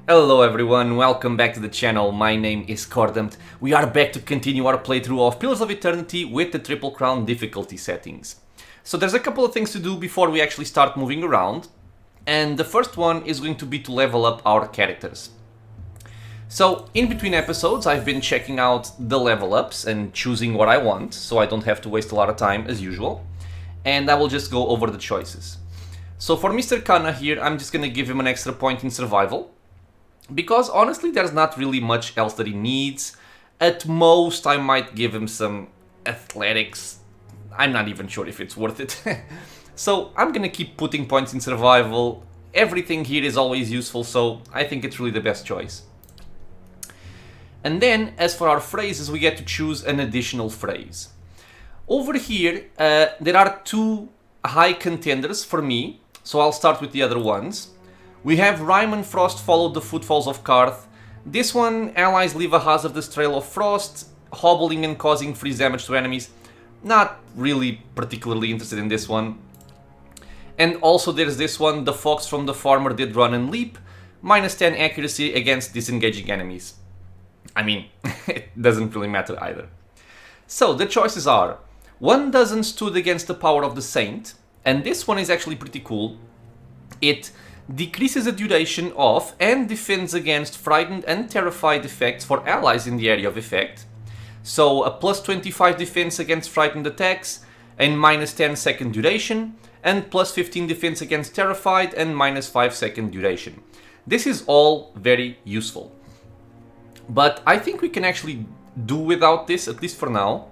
Hello everyone, welcome back to the channel. My name is Cordampt. We are back to continue our playthrough of Pillars of Eternity with the Triple Crown difficulty settings. So there's a couple of things to do before we actually start moving around, and the first one is going to be to level up our characters. So in between episodes I've been checking out the level ups and choosing what I want, so I don't have to waste a lot of time as usual, and I will just go over the choices. So for Mr. Kana here, I'm just gonna give him an extra point in survival, because honestly there's not really much else that he needs. At most I might give him some athletics. I'm not even sure if it's worth it. So I'm gonna keep putting points in survival. Everything here is always useful, so I think it's really the best choice. And then as for our phrases, we get to choose an additional phrase. Over here there are two high contenders for me, so I'll start with the other ones. We have Rime and Frost follow the footfalls of Karth. This one, allies leave a hazardous trail of frost, hobbling and causing freeze damage to enemies. Not really particularly interested in this one. And also there's this one, the fox from the farmer did run and leap, minus 10 accuracy against disengaging enemies. I mean, it doesn't really matter either. So the choices are, one doesn't stood against the power of the saint, and this one is actually pretty cool. It decreases the duration of and defends against frightened and terrified effects for allies in the area of effect. So a plus 25 defense against frightened attacks and minus 10 second duration, and plus 15 defense against terrified and minus 5 second duration. This is all very useful, but I think we can actually do without this, at least for now.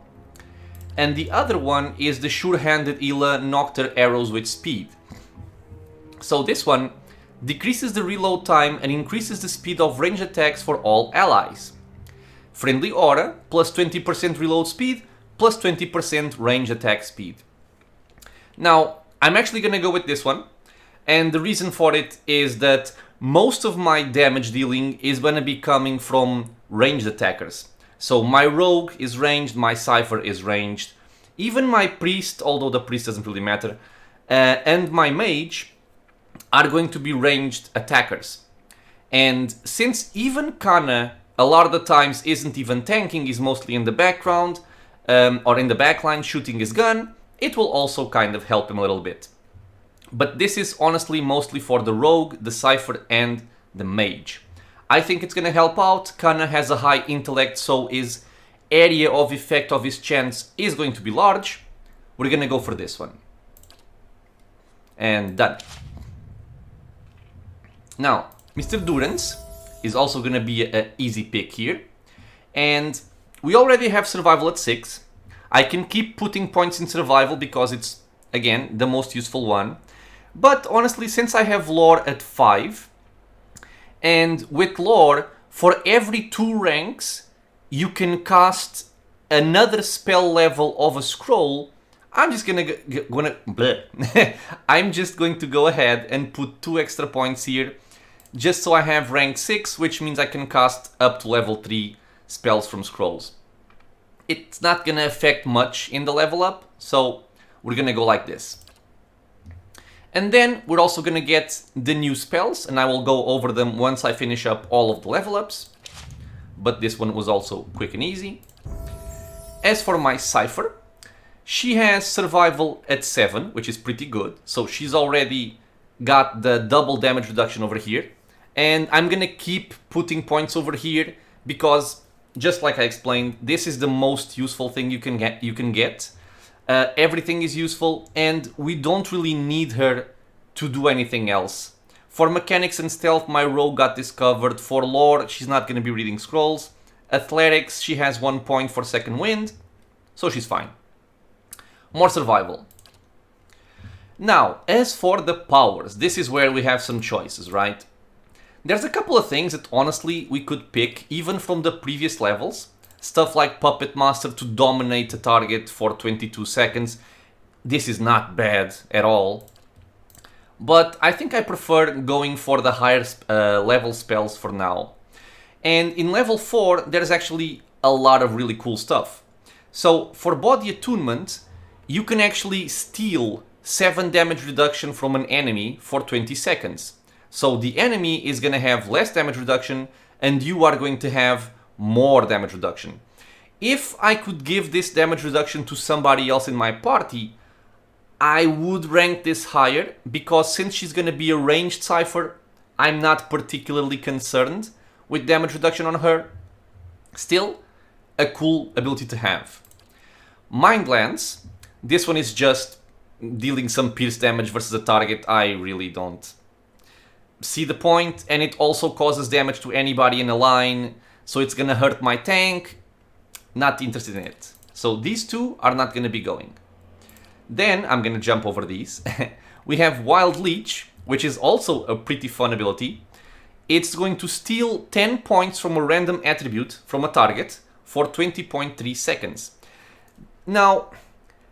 And the other one is the sure-handed Ila Noctur arrows with speed. So this one decreases the reload time and increases the speed of range attacks for all allies. Friendly aura, plus 20% reload speed, plus 20% range attack speed. Now, I'm actually gonna go with this one, and the reason for it is that most of my damage dealing is gonna be coming from ranged attackers. So my rogue is ranged, my cypher is ranged, even my priest, although the priest doesn't really matter, and my mage are going to be ranged attackers. And since even Kana a lot of the times isn't even tanking, is mostly in the background or in the backline shooting his gun, it will also kind of help him a little bit. But this is honestly mostly for the rogue, the cypher and the mage. I think it's gonna help out. Kana has a high intellect, so his area of effect of his chance is going to be large. We're gonna go for this one. And done. Now, Mr. Durance is also gonna be an easy pick here. And we already have survival at 6. I can keep putting points in survival because it's, again, the most useful one. But honestly, since I have lore at 5, and with lore, for every 2 ranks, you can cast another spell level of a scroll. I'm just I'm just going to go ahead and put 2 extra points here, just so I have rank 6, which means I can cast up to level 3 spells from scrolls. It's not gonna affect much in the level up, so we're gonna go like this. And then we're also gonna get the new spells, and I will go over them once I finish up all of the level ups. But this one was also quick and easy. As for my Cypher, she has survival at 7, which is pretty good. So she's already got the double damage reduction over here. And I'm gonna keep putting points over here because, just like I explained, this is the most useful thing you can get. Everything is useful, and we don't really need her to do anything else. For mechanics and stealth, my rogue got this covered. For lore, she's not going to be reading scrolls. Athletics, she has 1 point for second wind, so she's fine. More survival. Now, as for the powers, this is where we have some choices, right? There's a couple of things that honestly we could pick even from the previous levels. Stuff like Puppet Master to dominate a target for 22 seconds. This is not bad at all. But I think I prefer going for the higher level spells for now. And in level 4, there's actually a lot of really cool stuff. So for body attunement, you can actually steal 7 damage reduction from an enemy for 20 seconds. So the enemy is going to have less damage reduction and you are going to have more damage reduction. If I could give this damage reduction to somebody else in my party, I would rank this higher, because since she's going to be a ranged Cypher, I'm not particularly concerned with damage reduction on her. Still, a cool ability to have. Mind Lance, this one is just dealing some pierce damage versus a target. I really don't see the point, and it also causes damage to anybody in a line, so it's gonna hurt my tank. Not interested in it. So these two are not gonna be going. Then I'm gonna jump over these. We have Wild Leech, which is also a pretty fun ability. It's going to steal 10 points from a random attribute from a target for 20.3 seconds. Now,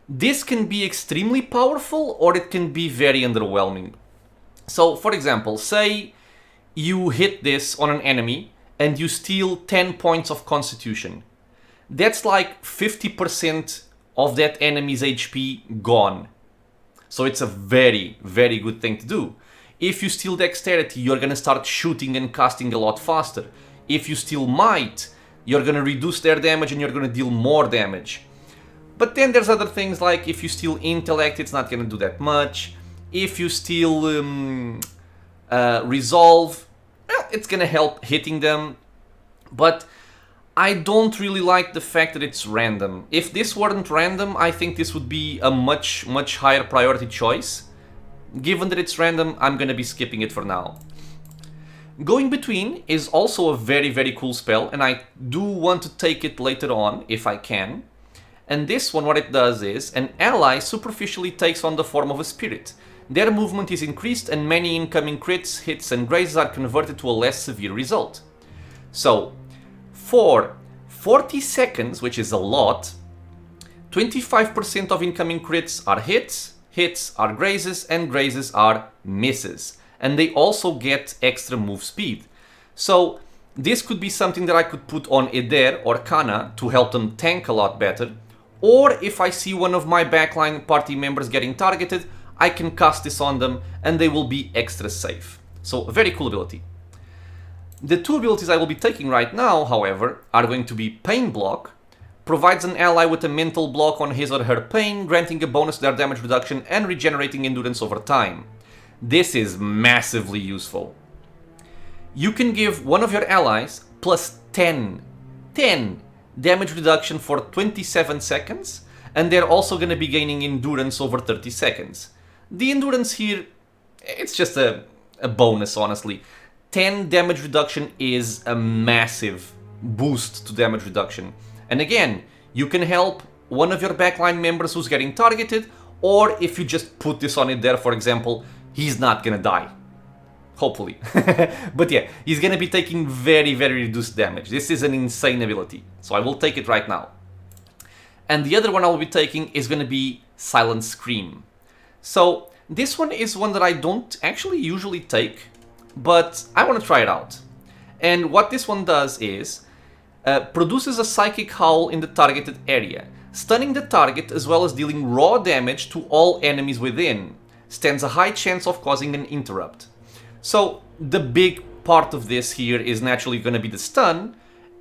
this can be extremely powerful or it can be very underwhelming. So, for example, say you hit this on an enemy and you steal 10 points of Constitution. That's like 50% of that enemy's HP gone. So it's a very, very good thing to do. If you steal Dexterity, you're gonna start shooting and casting a lot faster. If you steal Might, you're gonna reduce their damage and you're gonna deal more damage. But then there's other things, like if you steal Intellect, it's not gonna do that much. If you steal Resolve, well, it's gonna help hitting them. But I don't really like the fact that it's random. If this weren't random, I think this would be a much, much higher priority choice. Given that it's random, I'm gonna be skipping it for now. Going Between is also a very, very cool spell, and I do want to take it later on, if I can. And this one, what it does is, an ally superficially takes on the form of a spirit. Their movement is increased and many incoming crits, hits and grazes are converted to a less severe result. So, for 40 seconds, which is a lot, 25% of incoming crits are hits, hits are grazes, and grazes are misses. And they also get extra move speed. So this could be something that I could put on Eder or Kana to help them tank a lot better. Or if I see one of my backline party members getting targeted, I can cast this on them and they will be extra safe. So a very cool ability. The two abilities I will be taking right now, however, are going to be Pain Block. Provides an ally with a mental block on his or her pain, granting a bonus to their damage reduction and regenerating endurance over time. This is massively useful. You can give one of your allies plus 10 damage reduction for 27 seconds, and they're also going to be gaining endurance over 30 seconds. The endurance here, it's just a bonus, honestly. 10 damage reduction is a massive boost to damage reduction. And again, you can help one of your backline members who's getting targeted, or if you just put this on it there, for example, he's not gonna die. Hopefully. But yeah, he's gonna be taking very, very reduced damage. This is an insane ability, so I will take it right now. And the other one I will be taking is gonna be Silent Scream. So this one is one that I don't actually usually take, but I want to try it out. And what this one does is produces a psychic howl in the targeted area, stunning the target as well as dealing raw damage to all enemies within. Stands a high chance of causing an interrupt. So the big part of this here is naturally going to be the stun,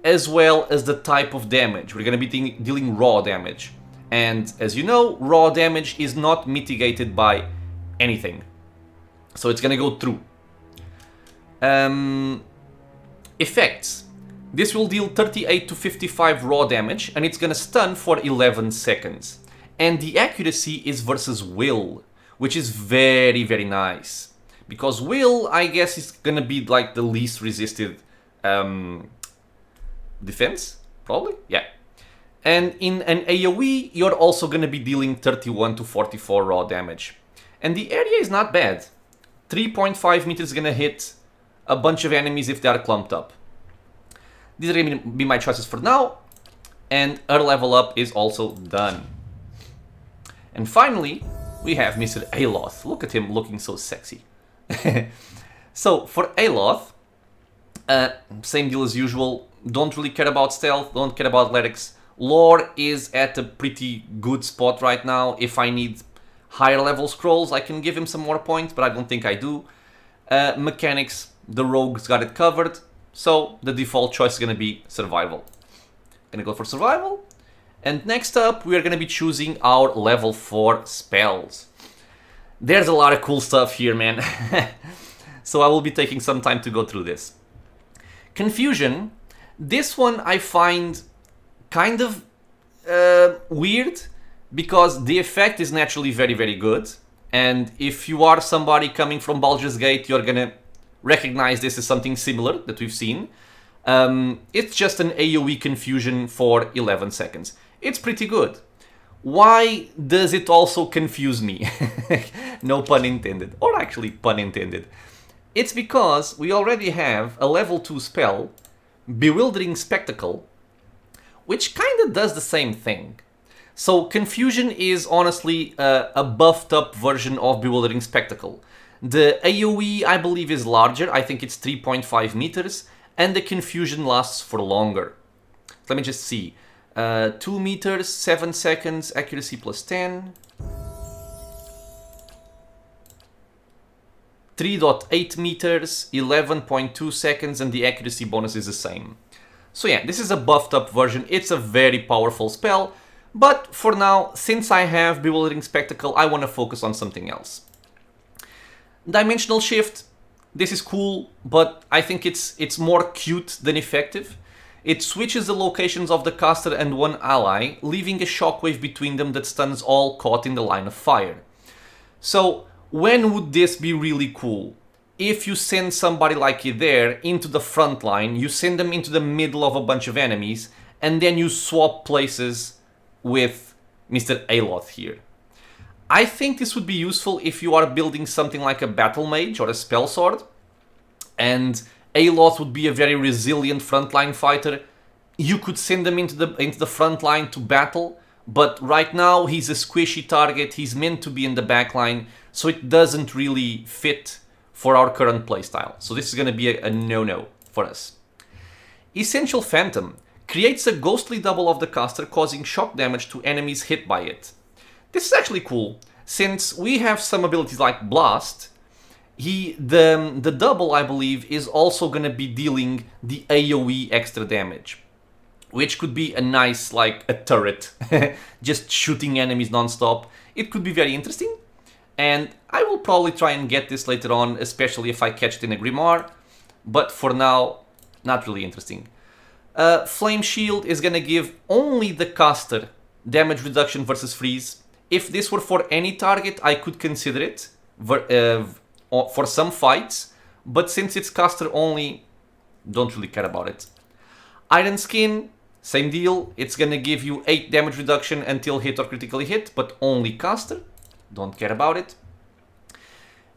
as well as the type of damage. We're going to be dealing raw damage. And as you know, raw damage is not mitigated by anything. So it's going to go through. Effects. This will deal 38 to 55 raw damage, and it's gonna stun for 11 seconds. And the accuracy is versus Will, which is very, very nice. Because Will, I guess, is gonna be like the least resisted defense, probably? Yeah. And in an AoE, you're also gonna be dealing 31 to 44 raw damage. And the area is not bad. 3.5 meters is gonna hit a bunch of enemies if they are clumped up. These are going to be my choices for now, and her level up is also done. And finally, we have Mr. Aloth. Look at him looking so sexy. So for Aloth, same deal as usual. Don't really care about stealth, don't care about athletics. Lore is at a pretty good spot right now. If I need higher level scrolls, I can give him some more points, but I don't think I do. Mechanics, the rogues got it covered, so the default choice is going to be survival. Gonna go for survival. And next up, we are going to be choosing our level 4 spells. There's a lot of cool stuff here, man. So I will be taking some time to go through this. Confusion. This one I find kind of weird, because the effect is naturally very, very good. And if you are somebody coming from Baldur's Gate, you're going to recognize this as something similar that we've seen. It's just an AoE confusion for 11 seconds. It's pretty good. Why does it also confuse me? No pun intended. Or actually pun intended. It's because we already have a level 2 spell, Bewildering Spectacle, which kind of does the same thing. So Confusion is honestly a buffed up version of Bewildering Spectacle. The AoE I believe is larger, I think it's 3.5 meters, and the Confusion lasts for longer. Let me just see. 2 meters, 7 seconds, accuracy plus 10. 3.8 meters, 11.2 seconds, and the accuracy bonus is the same. So yeah, this is a buffed up version. It's a very powerful spell, but for now, since I have Bewildering Spectacle, I want to focus on something else. Dimensional Shift, this is cool, but I think it's more cute than effective. It switches the locations of the caster and one ally, leaving a shockwave between them that stuns all caught in the line of fire. So, when would this be really cool? If you send somebody like you there into the front line, you send them into the middle of a bunch of enemies, and then you swap places with Mr. Aloth here. I think this would be useful if you are building something like a battle mage or a spell sword, and Aloth would be a very resilient frontline fighter. You could send them into the front line to battle, but right now he's a squishy target, he's meant to be in the back line, so it doesn't really fit for our current playstyle. So this is going to be a no-no for us. Essential Phantom creates a ghostly double of the caster, causing shock damage to enemies hit by it. This is actually cool, since we have some abilities like Blast. The double, I believe, is also going to be dealing the AoE extra damage, which could be a nice, like a turret, just shooting enemies non-stop. It could be very interesting, and I will probably try and get this later on, especially if I catch it in a Grimoire, but for now, not really interesting. Flame Shield is going to give only the caster damage reduction versus freeze. If this were for any target, I could consider it for some fights, but since it's caster only, don't really care about it. Iron Skin, same deal, it's gonna give you 8 damage reduction until hit or critically hit, but only caster, don't care about it.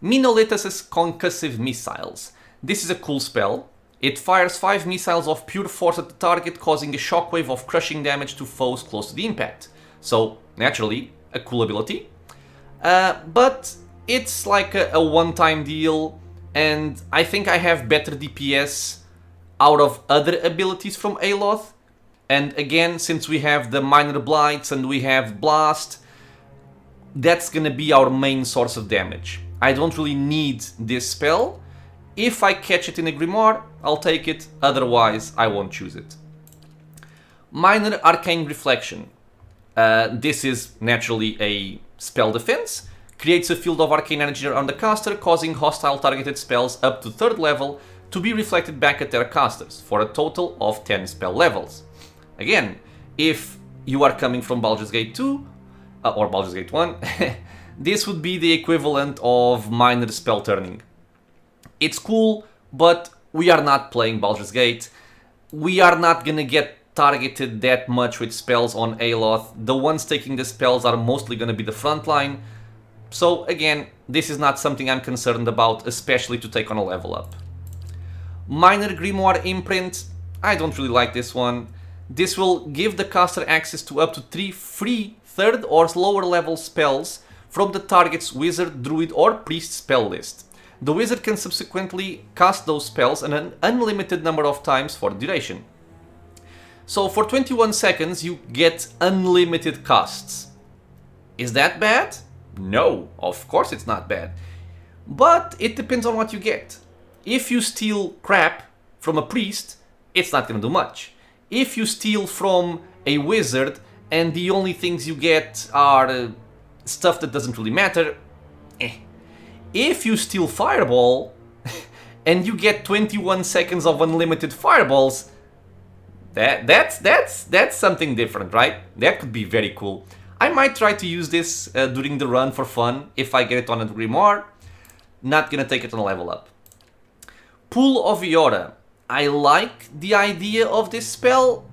Minolithus' Concussive Missiles. This is a cool spell. It fires 5 missiles of pure force at the target, causing a shockwave of crushing damage to foes close to the impact. So, naturally, a cool ability. But it's like a one-time deal, and I think I have better DPS out of other abilities from Aloth. And again, since we have the Minor Blights and we have Blast, that's gonna be our main source of damage. I don't really need this spell. If I catch it in a Grimoire, I'll take it, otherwise I won't choose it. Minor Arcane Reflection. This is naturally a spell defense. Creates a field of arcane energy around the caster, causing hostile targeted spells up to 3rd level to be reflected back at their casters, for a total of 10 spell levels. Again, if you are coming from Baldur's Gate 2, or Baldur's Gate 1, this would be the equivalent of minor spell turning. It's cool, but we are not playing Baldur's Gate. We are not gonna get targeted that much with spells on Aloth. The ones taking the spells are mostly gonna be the front line. So again, this is not something I'm concerned about, especially to take on a level up. Minor Grimoire Imprint, I don't really like this one. This will give the caster access to up to 3 free 3rd or lower level spells from the target's wizard, druid or priest spell list. The wizard can subsequently cast those spells an unlimited number of times for duration. So for 21 seconds you get unlimited casts. Is that bad? No, of course it's not bad. But it depends on what you get. If you steal crap from a priest, it's not gonna do much. If you steal from a wizard and the only things you get are stuff that doesn't really matter, eh. If you steal fireball and you get 21 seconds of unlimited fireballs, that's something different, right? That could be very cool. I might try to use this during the run for fun if I get it on a Grimoire. Not gonna take it on a level up. Pool of Vianna. I like the idea of this spell.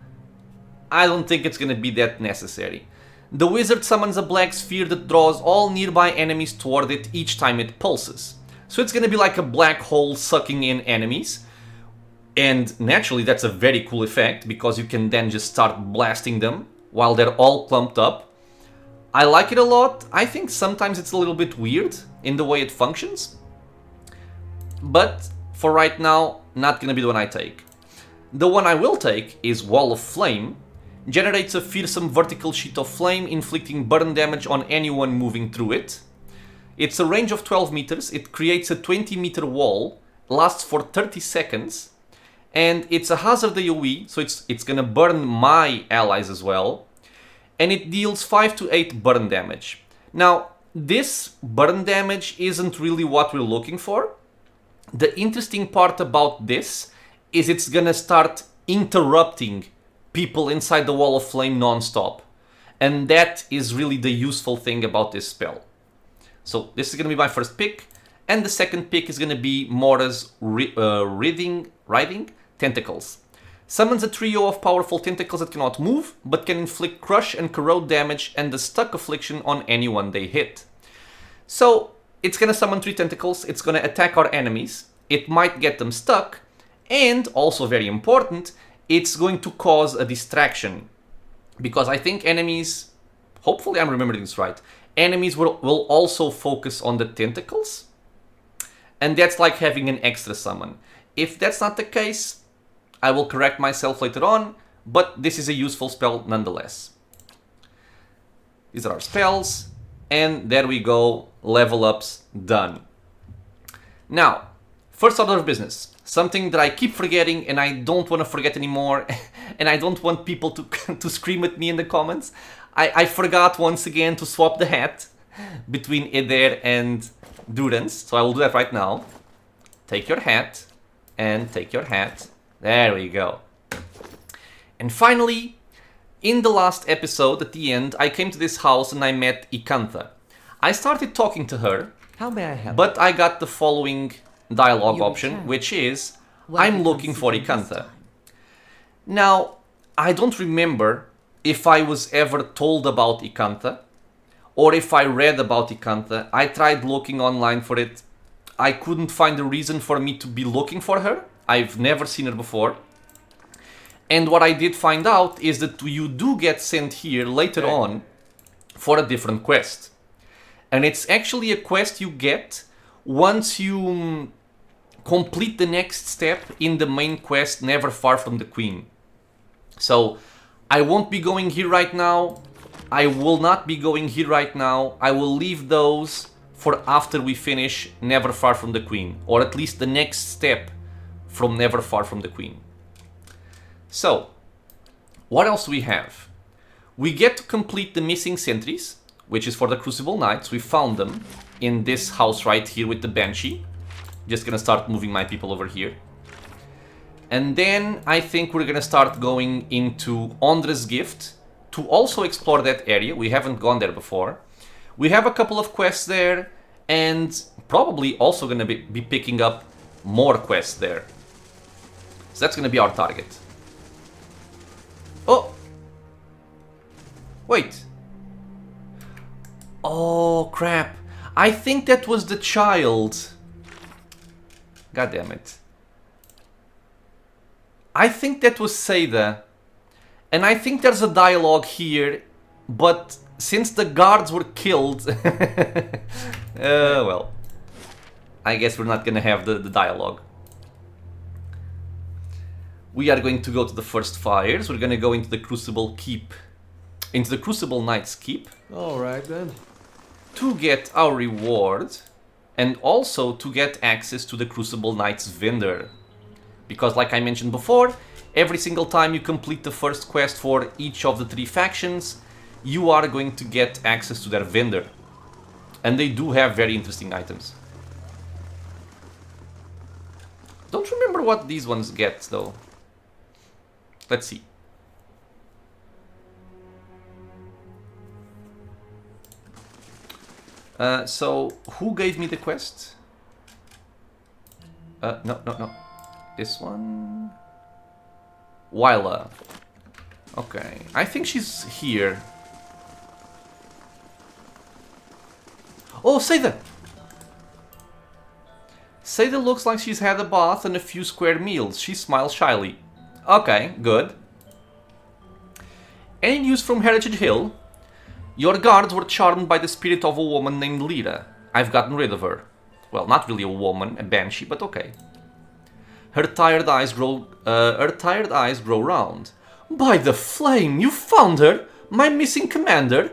I don't think it's gonna be that necessary. The wizard summons a black sphere that draws all nearby enemies toward it each time it pulses. So it's gonna be like a black hole sucking in enemies. And naturally that's a very cool effect because you can then just start blasting them while they're all clumped up. I like it a lot. I think sometimes it's a little bit weird in the way it functions. But for right now, not gonna be the one I take. The one I will take is Wall of Flame. Generates a fearsome vertical sheet of flame, inflicting burn damage on anyone moving through it. It's a range of 12 meters. It creates a 20-meter wall, lasts for 30 seconds. And it's a hazard AoE, so it's gonna burn my allies as well. And it deals 5 to 8 burn damage. Now, this burn damage isn't really what we're looking for. The interesting part about this is it's gonna start interrupting people inside the Wall of Flame non-stop. And that is really the useful thing about this spell. So this is gonna be my first pick. And the second pick is gonna be Mora's Writhing Tentacles. Summons a trio of powerful tentacles that cannot move, but can inflict crush and corrode damage and the stuck affliction on anyone they hit. So, it's gonna summon 3 tentacles, it's gonna attack our enemies, it might get them stuck, and, also very important, it's going to cause a distraction. Because I think enemies, hopefully I'm remembering this right, enemies will also focus on the tentacles, and that's like having an extra summon. If that's not the case, I will correct myself later on, but this is a useful spell nonetheless. These are our spells, and there we go, level ups done. Now, first order of business, something that I keep forgetting and I don't want to forget anymore, and I don't want people to scream at me in the comments. I forgot once again to swap the hat between Eder and Durance, so I will do that right now. Take your hat, and take your hat. There we go. And finally, in the last episode, at the end, I came to this house and I met Icantha. I started talking to her, how may I help? But I got the following dialogue option, which is, I'm looking for Icantha. Now, I don't remember if I was ever told about Icantha, or if I read about Icantha. I tried looking online for it. I couldn't find a reason for me to be looking for her. I've never seen her before. And what I did find out is that you do get sent here later on for a different quest. And it's actually a quest you get once you complete the next step in the main quest, Never Far From the Queen. So, I won't be going here right now. I will not be going here right now. I will leave those for after we finish Never Far From the Queen. Or at least the next step from Never Far From the Queen. So, what else do we have? We get to complete the missing sentries, which is for the Crucible Knights. We found them in this house right here with the Banshee. Just gonna start moving my people over here. And then I think we're gonna start going into Ondra's Gift to also explore that area. We haven't gone there before. We have a couple of quests there, and probably also gonna be picking up more quests there. So that's gonna be our target. Oh! Wait. Oh, crap. I think that was the child. God damn it. I think that was Seda. And I think there's a dialogue here, but since the guards were killed... well, I guess we're not gonna have the dialogue. We are going to go to the first fires. We're gonna go into the Crucible Keep. Into the Crucible Knight's Keep. Alright then. To get our reward. and also to get access to the Crucible Knight's vendor. Because like I mentioned before, every single time you complete the first quest for each of the 3 factions, you are going to get access to their vendor. And they do have very interesting items. Don't remember what these ones get though. Let's see. So, who gave me the quest? No. This one? Wyla. Okay, I think she's here. Oh, Seda! Seda looks like she's had a bath and a few square meals. She smiles shyly. Okay, good. Any news from Heritage Hill? Your guards were charmed by the spirit of a woman named Lyra. I've gotten rid of her. Well, not really a woman, a banshee, but okay. Her tired eyes grow round. By the flame, you found her, my missing commander.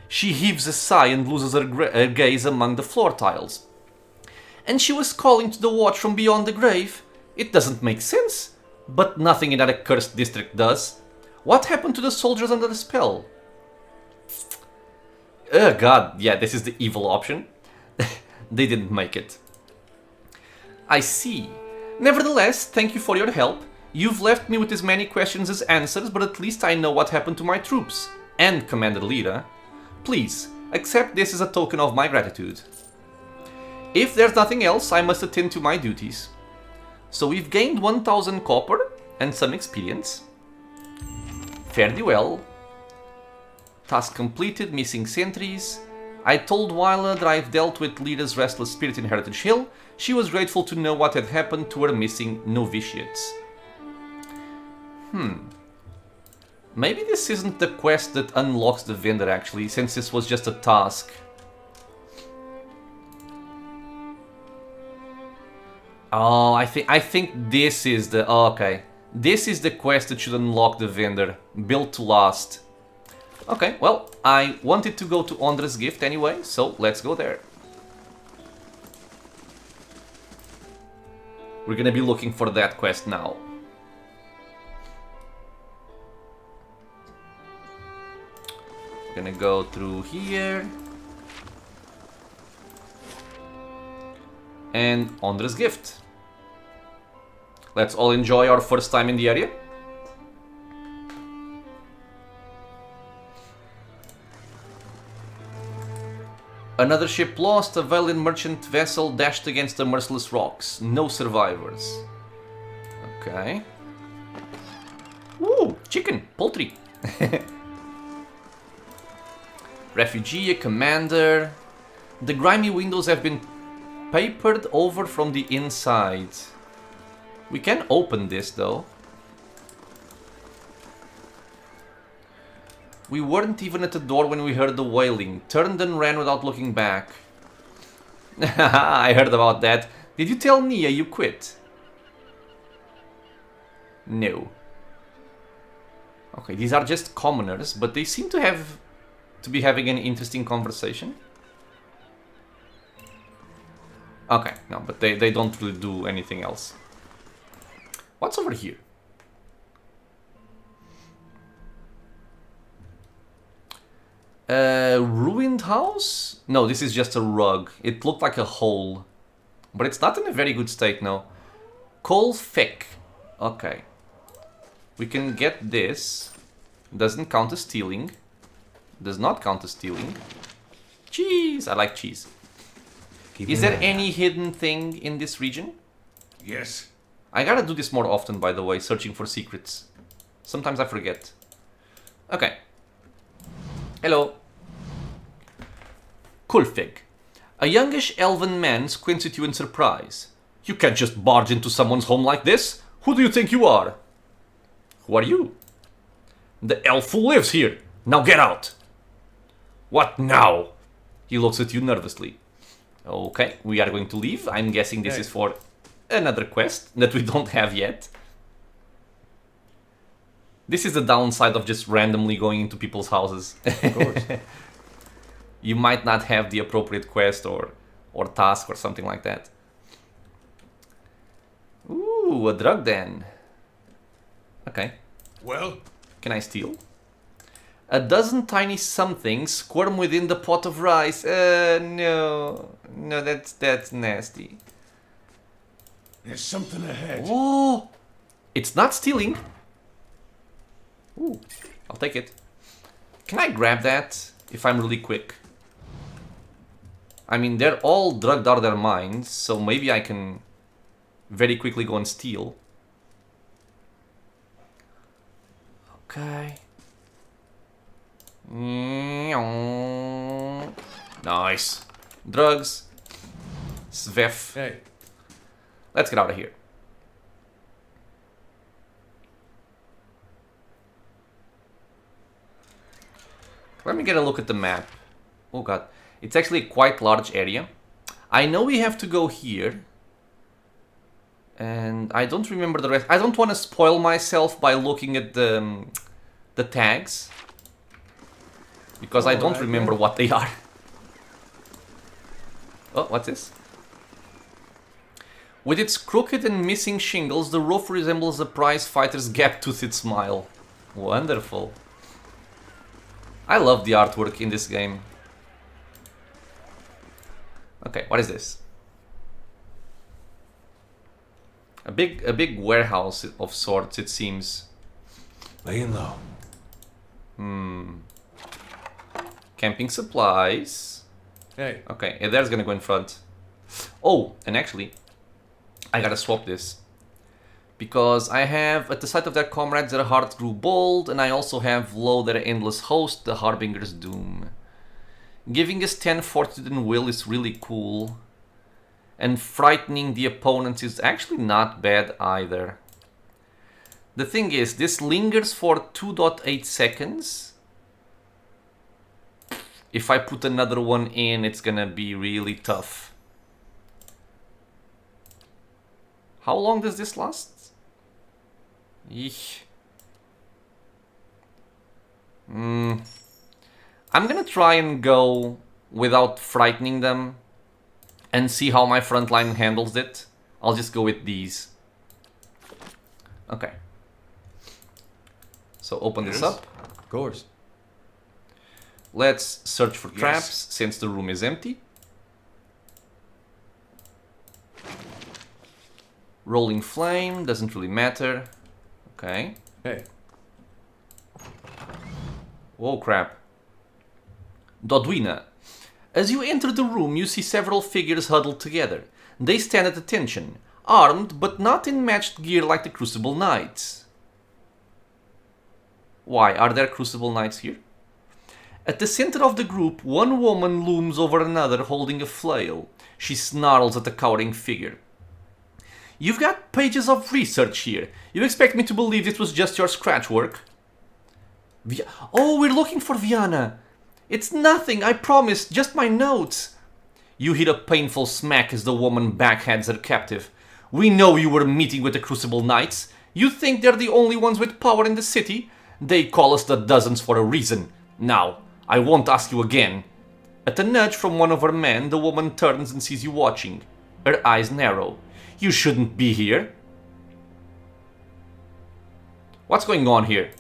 She heaves a sigh and loses her gaze among the floor tiles. And she was calling to the watch from beyond the grave. It doesn't make sense, but nothing in that accursed district does. What happened to the soldiers under the spell? Oh god, yeah, this is the evil option. They didn't make it. I see. Nevertheless, thank you for your help. You've left me with as many questions as answers, but at least I know what happened to my troops. And Commander Lyra. Please, accept this as a token of my gratitude. If there's nothing else, I must attend to my duties. So we've gained 1000 copper and some experience. Fairly well. Task completed, missing sentries. I told Wyla that I've dealt with Lyra's restless spirit in Heritage Hill. She was grateful to know what had happened to her missing novitiates. Maybe this isn't the quest that unlocks the vendor actually, since this was just a task. Oh, I think this is the... Oh, okay. This is the quest that should unlock the vendor. Built to last. Okay, well, I wanted to go to Ondra's gift anyway, so let's go there. We're gonna be looking for that quest now. We're gonna go through here. And Ondra's gift. Let's all enjoy our first time in the area. Another ship lost, a valiant merchant vessel dashed against the merciless rocks. No survivors. Okay. Woo! Chicken! Poultry! Refugee, a commander. The grimy windows have been papered over from the inside. We can open this though. We weren't even at the door when we heard the wailing. Turned and ran without looking back. I heard about that. Did you tell Nia you quit? No. Okay, these are just commoners, but they seem to be having an interesting conversation. Okay, no, but they don't really do anything else. What's over here? Ruined house? No, this is just a rug. It looked like a hole. But it's not in a very good state now. Coal thick. Okay. We can get this. Doesn't count as stealing. Does not count as stealing. Cheese! I like cheese. Is there any hidden thing in this region? Yes. I gotta do this more often, by the way, searching for secrets. Sometimes I forget. Okay. Hello. Kulfig. A youngish elven man squints at you in surprise. You can't just barge into someone's home like this. Who do you think you are? Who are you? The elf who lives here. Now get out. What now? He looks at you nervously. Okay, we are going to leave. I'm guessing this is for another quest that we don't have yet. This is the downside of just randomly going into people's houses. Of course. You might not have the appropriate quest, or or task or something like that. Ooh, a drug den. Okay. Well? Can I steal? A dozen tiny somethings squirm within the pot of rice. No. No, that's nasty. There's something ahead. Oh! It's not stealing. Ooh, I'll take it. Can I grab that if I'm really quick? I mean, they're all drugged out of their minds, so maybe I can very quickly go and steal. Okay. Nice. Drugs. Svef. Hey. Let's get out of here. Let me get a look at the map. Oh god. It's actually a quite large area. I know we have to go here. And I don't remember the rest. I don't want to spoil myself by looking at the tags. Because I don't remember what they are. Oh, what's this? With its crooked and missing shingles, the roof resembles a prize fighter's gap-toothed smile. Wonderful. I love the artwork in this game. Okay, what is this? A big warehouse of sorts, it seems. Laying low. Camping supplies. Hey. Okay, there's gonna go in front. Oh, and actually, I gotta swap this. Because I have, at the sight of their comrades, their hearts grew bold, and I also have, lo, their endless host, the Harbinger's Doom. Giving us 10 fortitude and will is really cool. And frightening the opponents is actually not bad either. The thing is, this lingers for 2.8 seconds. If I put another one in, it's gonna be really tough. How long does this last? Eesh. I'm gonna try and go without frightening them and see how my front line handles it. I'll just go with these. Okay. So open this up. Of course. Let's search for traps since the room is empty. Rolling flame, doesn't really matter. Okay. Hey. Whoa, crap. Dodwina. As you enter the room, you see several figures huddled together. They stand at attention, armed but not in matched gear like the Crucible Knights. Why, are there Crucible Knights here? At the center of the group, one woman looms over another holding a flail. She snarls at the cowering figure. You've got pages of research here. You expect me to believe it was just your scratch work? Oh, we're looking for Vianna. It's nothing, I promise, just my notes. You hear a painful smack as the woman backhands her captive. We know you were meeting with the Crucible Knights. You think they're the only ones with power in the city? They call us the dozens for a reason. Now, I won't ask you again. At a nudge from one of her men, the woman turns and sees you watching. Her eyes narrow. You shouldn't be here. What's going on here?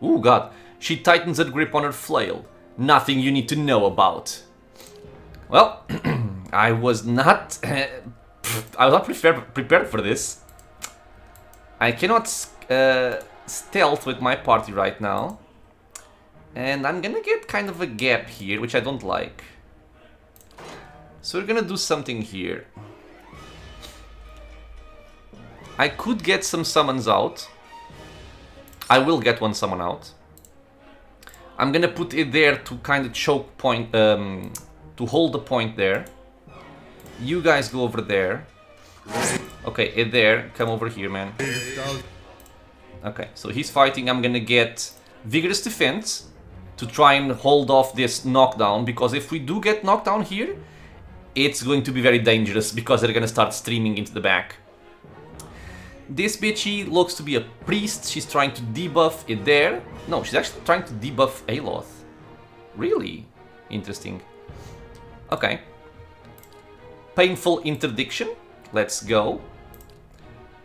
Ooh, God. She tightens her grip on her flail. Nothing you need to know about. Well, I was not prepared for this. I cannot stealth with my party right now. And I'm gonna get kind of a gap here, which I don't like. So we're gonna do something here. I could get some summons out. I will get one summon out. I'm gonna put it there to kind of choke point, to hold the point there. You guys go over there. Okay, it there. Come over here, man. Okay, so he's fighting. I'm gonna get Vigorous Defense to try and hold off this knockdown, because if we do get knocked down here, it's going to be very dangerous because they're gonna start streaming into the back. This bitchy looks to be a priest. She's trying to debuff it there. No, she's actually trying to debuff Aloth. Really? Interesting. Okay. painful interdiction. Let's go.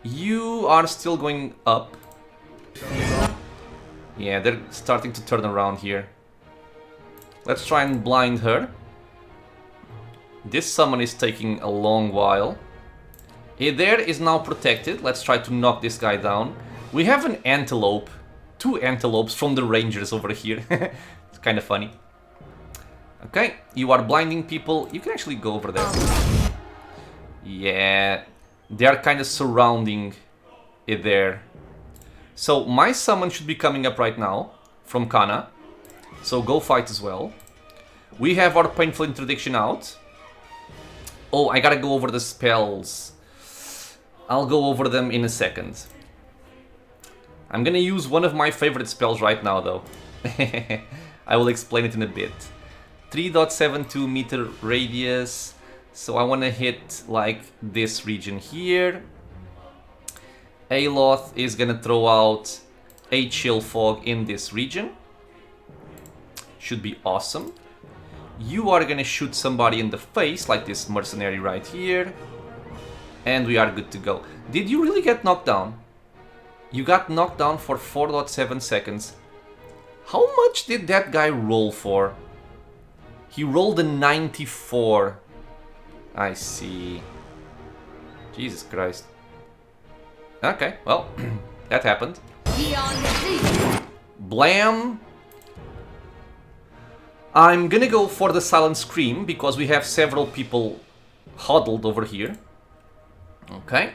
You are still going up. Yeah, they're starting to turn around here. Let's try and blind her. This summon is taking a long while. There is now protected. Let's try to knock this guy down. We have an antelope. 2 antelopes from the rangers over here. It's kind of funny. Okay, you are blinding people. You can actually go over there. Yeah, they are kind of surrounding it there. So my summon should be coming up right now from Kana. So go fight as well. We have our painful interdiction out. Oh, I gotta go over the spells. I'll go over them in a second. I'm gonna use one of my favorite spells right now though. I will explain it in a bit. 3.72 meter radius. So I wanna hit like this region here. Aloth is gonna throw out a chill fog in this region. Should be awesome. You are gonna shoot somebody in the face like this mercenary right here. And we are good to go. Did you really get knocked down? You got knocked down for 4.7 seconds. How much did that guy roll for? He rolled a 94. I see. Jesus Christ. Okay, well, that happened. Blam. I'm gonna go for the silent scream because we have several people huddled over here. Okay.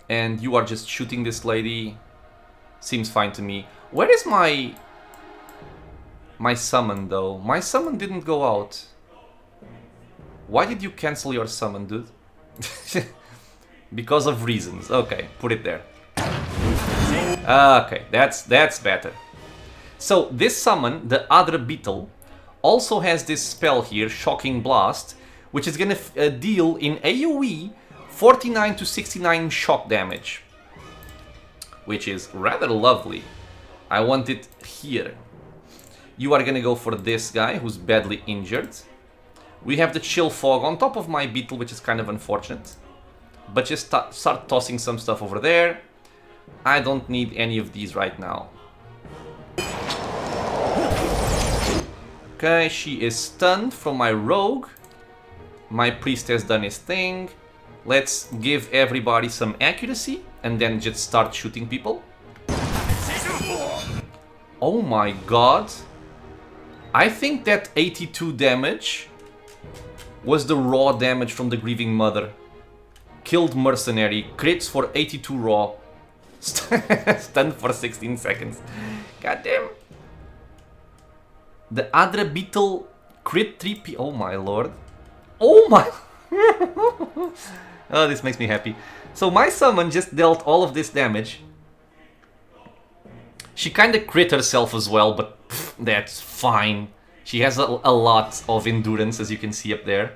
And you are just shooting this lady. Seems fine to me. Where is my summon though? My summon didn't go out. Why did you cancel your summon, dude? Because of reasons. Okay, put it there. Okay, that's better. So this summon, the other beetle, also has this spell here, Shocking Blast, which is gonna deal in AoE 49 to 69 shock damage, which is rather lovely. I want it here. You are gonna go for this guy who's badly injured. We have the chill fog on top of my beetle, which is kind of unfortunate. But just start tossing some stuff over there. I don't need any of these right now. Okay, she is stunned from my rogue. My priest has done his thing. Let's give everybody some accuracy and then just start shooting people. Oh my god. I think that 82 damage was the raw damage from the Grieving Mother. Killed mercenary, crits for 82 raw. Stunned for 16 seconds. God damn. The other beetle crit 3p. Oh my lord. Oh my. Oh, this makes me happy. So my summon just dealt all of this damage. She kinda crit herself as well, but pff, that's fine. She has a lot of endurance, as you can see up there.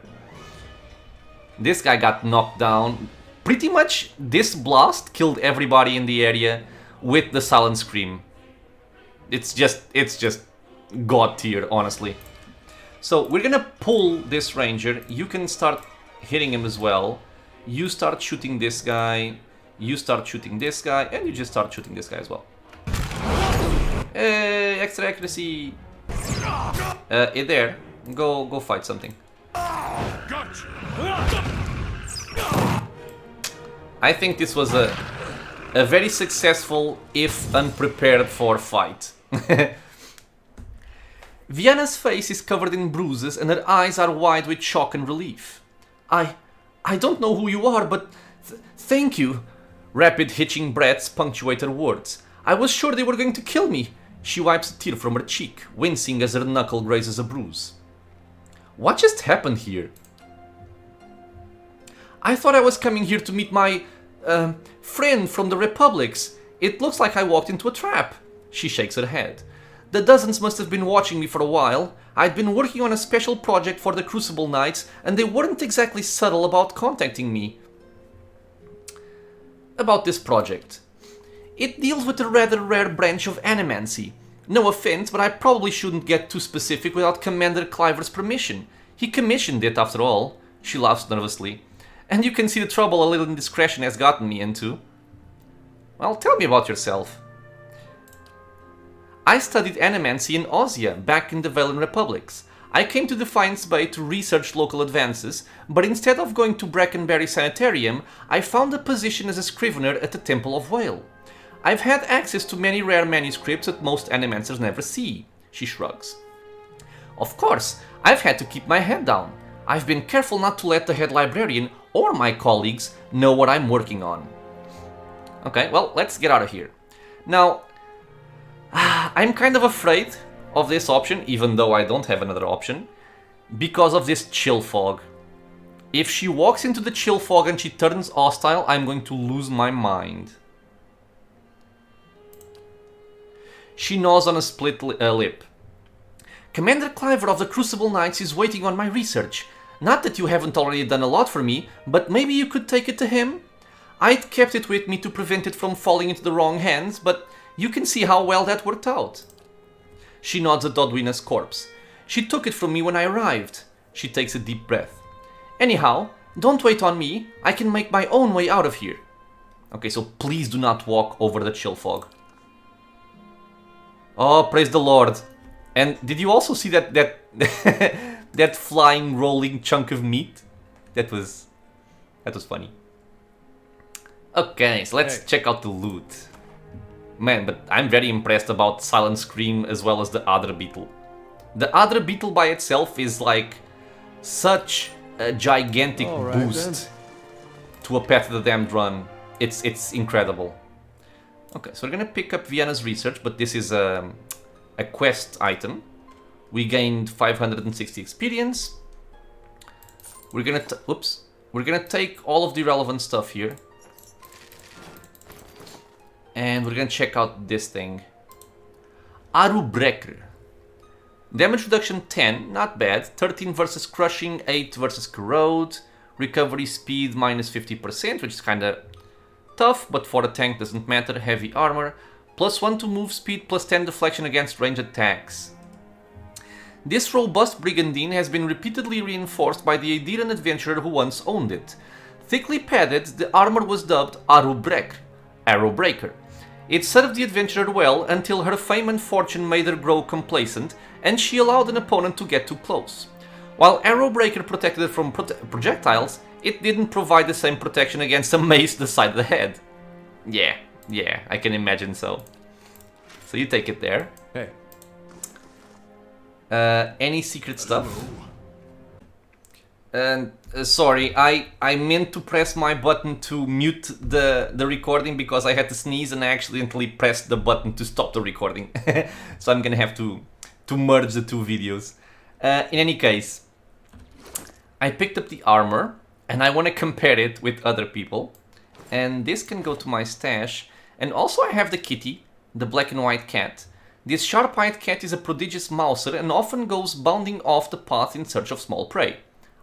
This guy got knocked down. Pretty much this blast killed everybody in the area with the silent scream. It's just god tier, honestly. So we're gonna pull this ranger. You can start hitting him as well. You start shooting this guy. You start shooting this guy, and you just start shooting this guy as well. Hey, extra accuracy. There. Go fight something. I think this was a very successful, if unprepared for, fight. Vianna's face is covered in bruises and her eyes are wide with shock and relief. I don't know who you are, but thank you. Rapid hitching breaths punctuate her words. I was sure they were going to kill me. She wipes a tear from her cheek, wincing as her knuckle grazes a bruise. What just happened here? I thought I was coming here to meet my, friend from the Republics. It looks like I walked into a trap. She shakes her head. The dozens must have been watching me for a while. I'd been working on a special project for the Crucible Knights, and they weren't exactly subtle about contacting me. About this project. It deals with a rather rare branch of animancy. No offense, but I probably shouldn't get too specific without Commander Cliver's permission. He commissioned it, after all. She laughs nervously. And you can see the trouble a little indiscretion has gotten me into. Well, tell me about yourself. I studied animancy in Ossia, back in the Valen Republics. I came to Defiance Bay to research local advances, but instead of going to Brackenberry Sanitarium, I found a position as a scrivener at the Temple of Whale. I've had access to many rare manuscripts that most animancers never see, she shrugs. Of course, I've had to keep my head down. I've been careful not to let the head librarian or my colleagues know what I'm working on. Okay, well, let's get out of here. Now, I'm kind of afraid of this option, even though I don't have another option, because of this chill fog. If she walks into the chill fog and she turns hostile, I'm going to lose my mind. She gnaws on a split lip. Commander Cliver of the Crucible Knights is waiting on my research. Not that you haven't already done a lot for me, but maybe you could take it to him? I'd kept it with me to prevent it from falling into the wrong hands, but you can see how well that worked out. She nods at Dodwina's corpse. She took it from me when I arrived. She takes a deep breath. Anyhow, don't wait on me. I can make my own way out of here. Okay, so please do not walk over the chill fog. Oh, praise the Lord. And did you also see that that flying, rolling chunk of meat? That was funny. Okay, so let's check out the loot. Man, but I'm very impressed about Silent Scream as well as the Adra Beetle. The Adra Beetle by itself is like such a gigantic boost to a Path of the Damned run. It's incredible. Okay, so we're gonna pick up Vianna's research, but this is a quest item. We gained 560 experience. We're gonna take all of the relevant stuff here. And we're gonna check out this thing. Aru Breaker. Damage reduction 10, not bad. 13 versus Crushing, 8 versus Corrode. Recovery speed minus 50%, which is kinda tough, but for a tank doesn't matter. Heavy armor. Plus 1 to move speed, plus 10 deflection against ranged attacks. This robust brigandine has been repeatedly reinforced by the Adiran adventurer who once owned it. Thickly padded, the armor was dubbed Aru Breaker. Arrow Breaker. It served the adventurer well until her fame and fortune made her grow complacent, and she allowed an opponent to get too close. While Arrow Breaker protected it from projectiles, it didn't provide the same protection against a mace the side of the head. Yeah, I can imagine so. So you take it there. Hey. Any secret stuff? And sorry, I meant to press my button to mute the recording because I had to sneeze and I accidentally pressed the button to stop the recording. So I'm gonna have to merge the two videos. In any case, I picked up the armor and I want to compare it with other people. And this can go to my stash. And also I have the kitty, the black and white cat. This sharp-eyed cat is a prodigious mouser and often goes bounding off the path in search of small prey.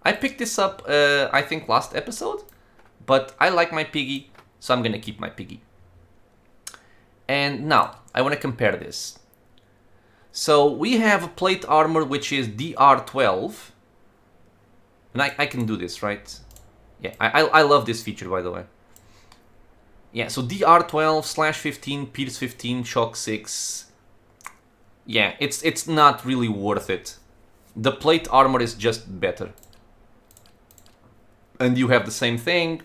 I picked this up, I think last episode, but I like my piggy, so I'm gonna keep my piggy. And now, I want to compare this. So we have a plate armor which is DR12, and I can do this, right? Yeah, I love this feature, by the way. Yeah, so DR12, slash 15, Pierce 15, Shock 6. Yeah, it's not really worth it. The plate armor is just better. And you have the same thing.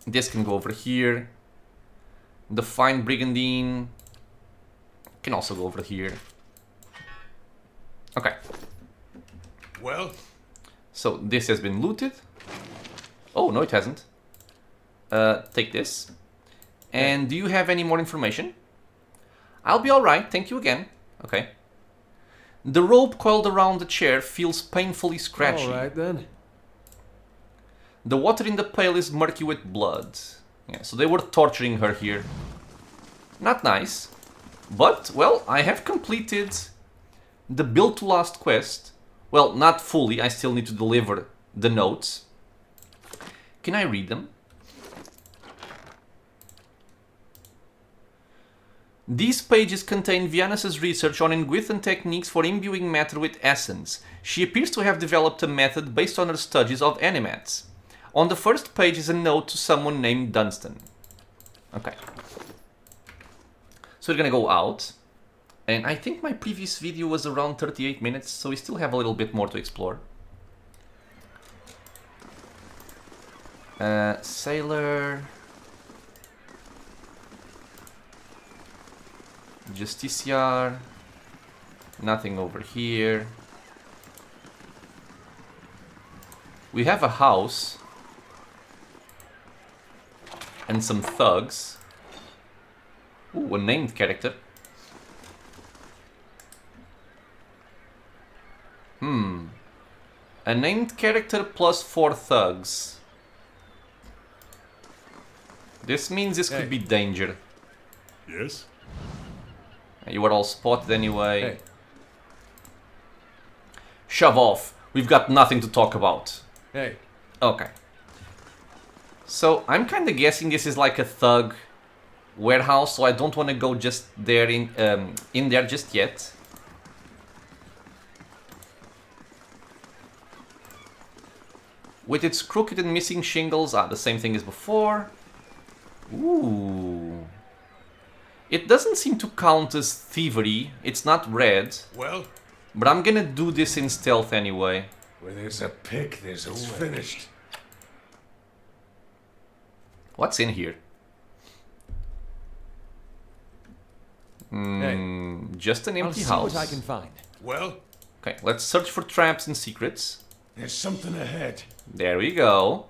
This can go over here. The fine brigandine can also go over here. Okay. Well? So this has been looted. Oh, no it hasn't. Take this. And do you have any more information? I'll be alright, thank you again. Okay. The rope coiled around the chair feels painfully scratchy. Alright then. The water in the pail is murky with blood. Yeah, so they were torturing her here. Not nice. But, well, I have completed the Build to Last quest. Well, not fully, I still need to deliver the notes. Can I read them? These pages contain Vianna's research on Ingwithan techniques for imbuing matter with essence. She appears to have developed a method based on her studies of animats. On the first page is a note to someone named Dunstan. Okay. So we're gonna go out. And I think my previous video was around 38 minutes, so we still have a little bit more to explore. Sailor... Justiciar. Nothing over here. We have a house. And some thugs. Ooh, a named character. A named character plus 4 thugs. This means this could be danger. Yes? You were all spotted anyway. Hey. Shove off. We've got nothing to talk about. Hey. Okay. So, I'm kind of guessing this is like a thug warehouse, so I don't want to go just there in there just yet. With its crooked and missing shingles, the same thing as before. Ooh. It doesn't seem to count as thievery. It's not red. Well? But I'm gonna do this in stealth anyway. Where there's a pick, there's a way. Finished. What's in here? Just an empty I'll see house. what I can find. Well? Okay, let's search for traps and secrets. There's something ahead. There we go.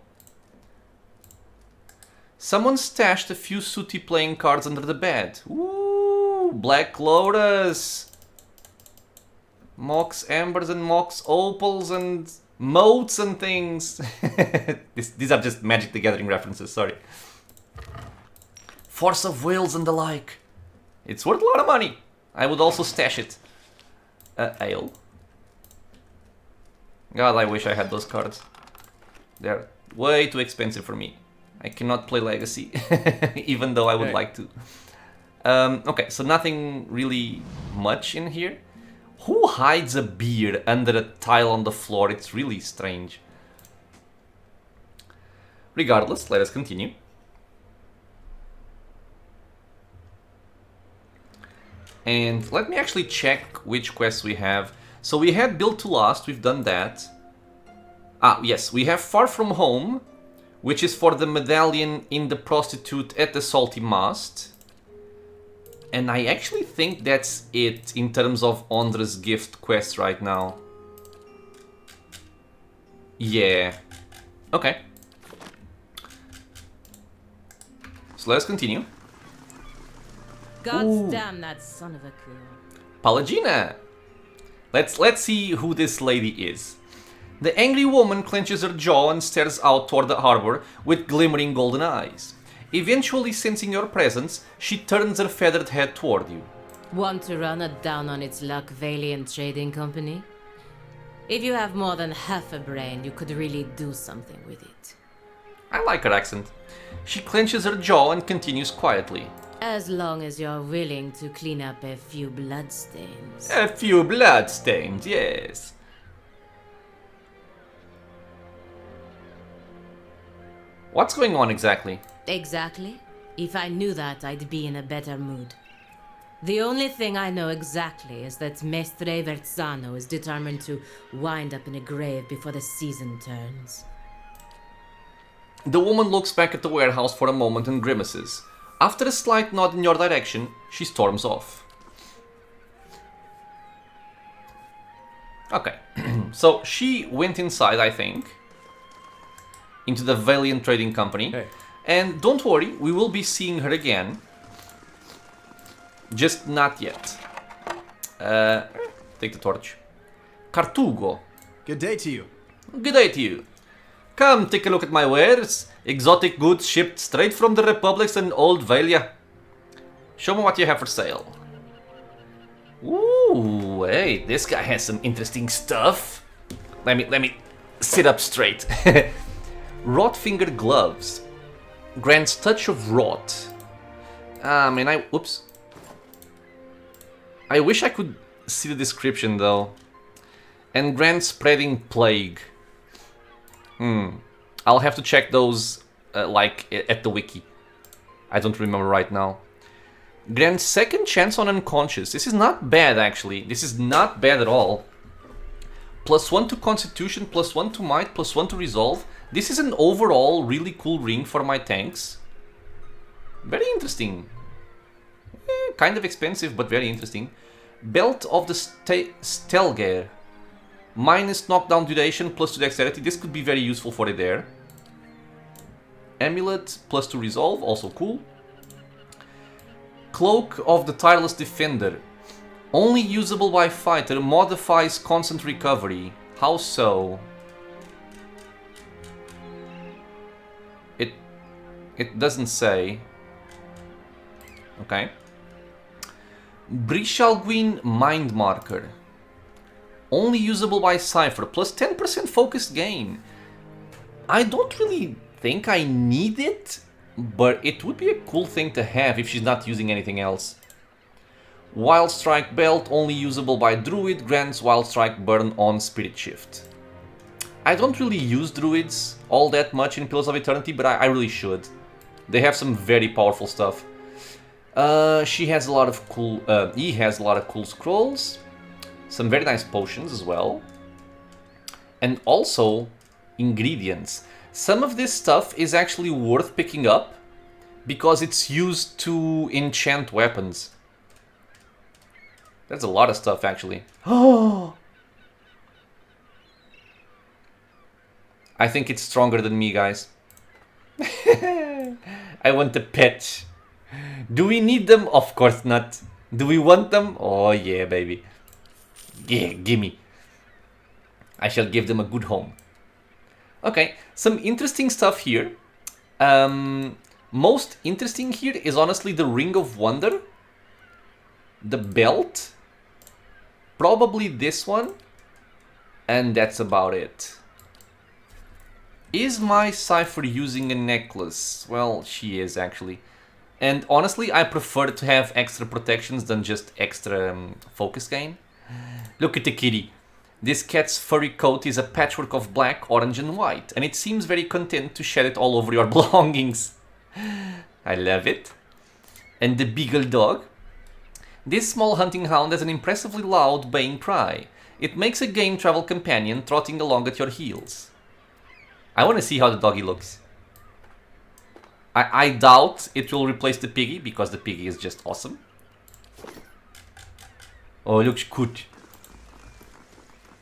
Someone stashed a few sooty playing cards under the bed. Ooh, Black Lotus. Mox Ambers and Mox Opals and moats and things. These are just Magic the Gathering references, sorry. Force of Wills and the like. It's worth a lot of money. I would also stash it. Ale. God, I wish I had those cards. They're way too expensive for me. I cannot play Legacy, even though I would like to. Okay, so nothing really much in here. Who hides a beer under a tile on the floor? It's really strange. Regardless, let us continue. And let me actually check which quests we have. So we had Build to Last, we've done that. Yes, we have Far From Home, which is for the medallion in the prostitute at the salty mast. And I actually think that's it in terms of Ondra's gift quest right now. Yeah. Okay. So let's continue. God damn that son of a coon. Palagina! Let's see who this lady is. The angry woman clenches her jaw and stares out toward the harbor with glimmering golden eyes. Eventually sensing your presence, she turns her feathered head toward you. Want to run it down on its luck, Valiant Trading Company? If you have more than half a brain, you could really do something with it. I like her accent. She clenches her jaw and continues quietly. As long as you're willing to clean up a few bloodstains. A few bloodstains, yes. What's going on exactly? Exactly. If I knew that, I'd be in a better mood. The only thing I know exactly is that Mestre Verzano is determined to wind up in a grave before the season turns. The woman looks back at the warehouse for a moment and grimaces. After a slight nod in your direction, she storms off. Okay, so she went inside, I think, into the Valiant Trading Company. Hey. And don't worry, we will be seeing her again. Just not yet. Take the torch. Cartugo. Good day to you. Good day to you. Come take a look at my wares. Exotic goods shipped straight from the Republics and Old Valia. Show me what you have for sale. Ooh, hey, this guy has some interesting stuff. Let me sit up straight. Wrought finger gloves. Grants touch of rot. Oops. I wish I could see the description though. And grant spreading plague. I'll have to check those like at the wiki. I don't remember right now. Grant second chance on unconscious. This is not bad actually. This is not bad at all. +1 to constitution, +1 to might, +1 to resolve. This is an overall really cool ring for my tanks. Very interesting. Kind of expensive, but very interesting. Belt of the Stelgare. Minus knockdown duration, +2 dexterity. This could be very useful for it there. Amulet, +2 resolve, also cool. Cloak of the Tireless Defender. Only usable by fighter, modifies constant recovery. How so? It doesn't say. Okay. Brishalguin Mind Marker. Only usable by Cypher, +10% focused gain. I don't really think I need it, but it would be a cool thing to have if she's not using anything else. Wild Strike Belt, only usable by Druid, grants Wild Strike Burn on Spirit Shift. I don't really use Druids all that much in Pillars of Eternity, but I really should. They have some very powerful stuff. She has a lot of cool... he has a lot of cool scrolls. Some very nice potions as well. And also, ingredients. Some of this stuff is actually worth picking up because it's used to enchant weapons. That's a lot of stuff, actually. Oh! I think it's stronger than me, guys. I want the pet. Do we need them? Of course not. Do we want them? Oh yeah, baby. Yeah, gimme. I shall give them a good home. Okay, some interesting stuff here. Most interesting here is honestly the Ring of Wonder. The belt. Probably this one. And that's about it. Is my Cypher using a necklace? Well, she is actually. And honestly, I prefer to have extra protections than just extra focus gain. Look at the kitty. This cat's furry coat is a patchwork of black, orange and white, and it seems very content to shed it all over your belongings. I love it. And the beagle dog. This small hunting hound has an impressively loud baying cry. It makes a game travel companion trotting along at your heels. I want to see how the doggy looks. I doubt it will replace the piggy, because the piggy is just awesome. Oh, it looks cute.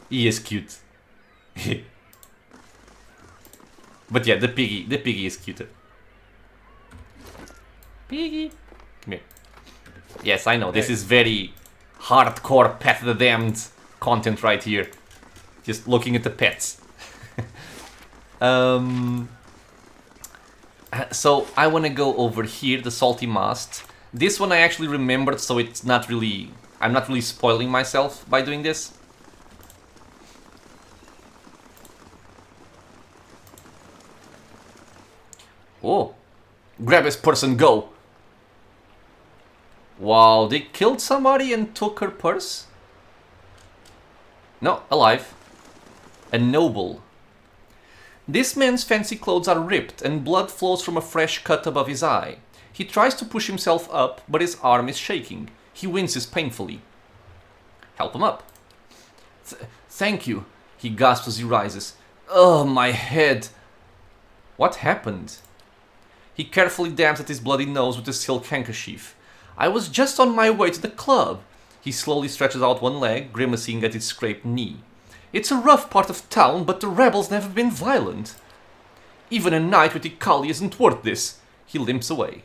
He is cute. But yeah, the piggy is cuter. Piggy. Come here. Yes, I know, this is very hardcore Pet the Damned content right here. Just looking at the pets. So I want to go over here, the Salty Mast. This one I actually remembered, so it's not really... I'm not really spoiling myself by doing this. Oh, grab his purse and go. Wow, they killed somebody and took her purse? No, alive. A noble. This man's fancy clothes are ripped and blood flows from a fresh cut above his eye. He tries to push himself up, but his arm is shaking. He winces painfully. Help him up. Thank you, he gasps as he rises. Oh, my head. What happened? He carefully dabs at his bloody nose with a silk handkerchief. I was just on my way to the club. He slowly stretches out one leg, grimacing at his scraped knee. It's a rough part of town, but the rebels never been violent. Even a knight with Ikali isn't worth this. He limps away.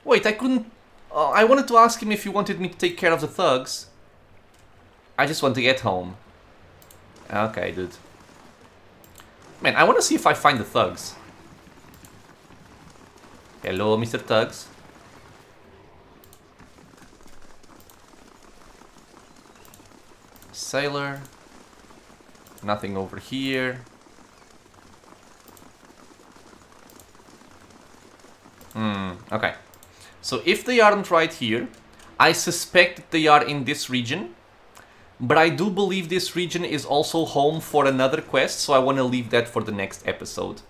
Wait, I couldn't... I wanted to ask him if he wanted me to take care of the thugs. I just want to get home. Okay, dude. Man, I want to see if I find the thugs. Hello, Mr. Thugs. Sailor. Nothing over here. Okay. So if they aren't right here, I suspect that they are in this region, but I do believe this region is also home for another quest, so I want to leave that for the next episode.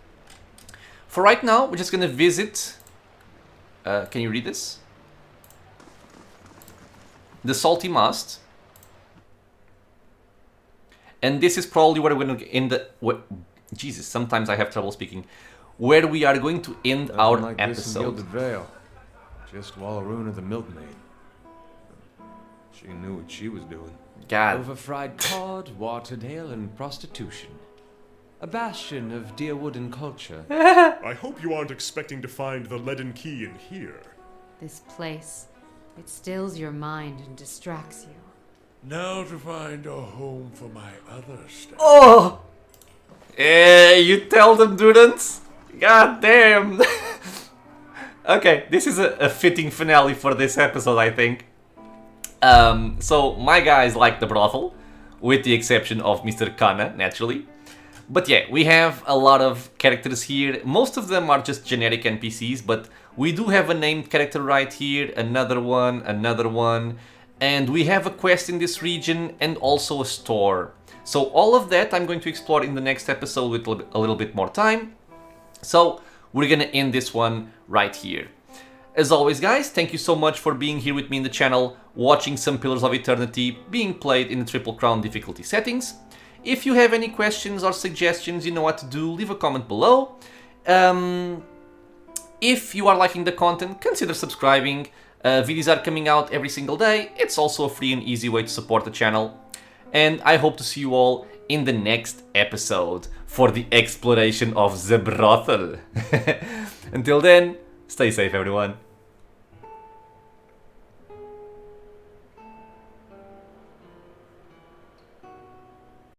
For right now, we're just going to visit... can you read this? The Salty Mast. And this is probably where we're going to end the... Jesus, sometimes I have trouble speaking. Where we are going to end our like this in episode. Gilded Vale. Just Wallaruna the milkmaid. She knew what she was doing. God. Overfried cod, watered ale, and prostitution. A bastion of Deerwooden culture. I hope you aren't expecting to find the leaden key in here. This place, it stills your mind and distracts you. Now to find a home for my other stuff. Oh! You tell them, students. God damn. Okay, this is a fitting finale for this episode, I think. So, my guys like the brothel, with the exception of Mr. Kana, naturally. But yeah, we have a lot of characters here. Most of them are just generic NPCs, but we do have a named character right here, another one, and we have a quest in this region and also a store. So all of that I'm going to explore in the next episode with a little bit more time. So we're gonna end this one right here. As always, guys, thank you so much for being here with me in the channel, watching some Pillars of Eternity being played in the Triple Crown difficulty settings. If you have any questions or suggestions, you know what to do, leave a comment below. If you are liking the content, consider subscribing. Videos are coming out every single day. It's also a free and easy way to support the channel. And I hope to see you all in the next episode for the exploration of the brothel. Until then, stay safe, everyone.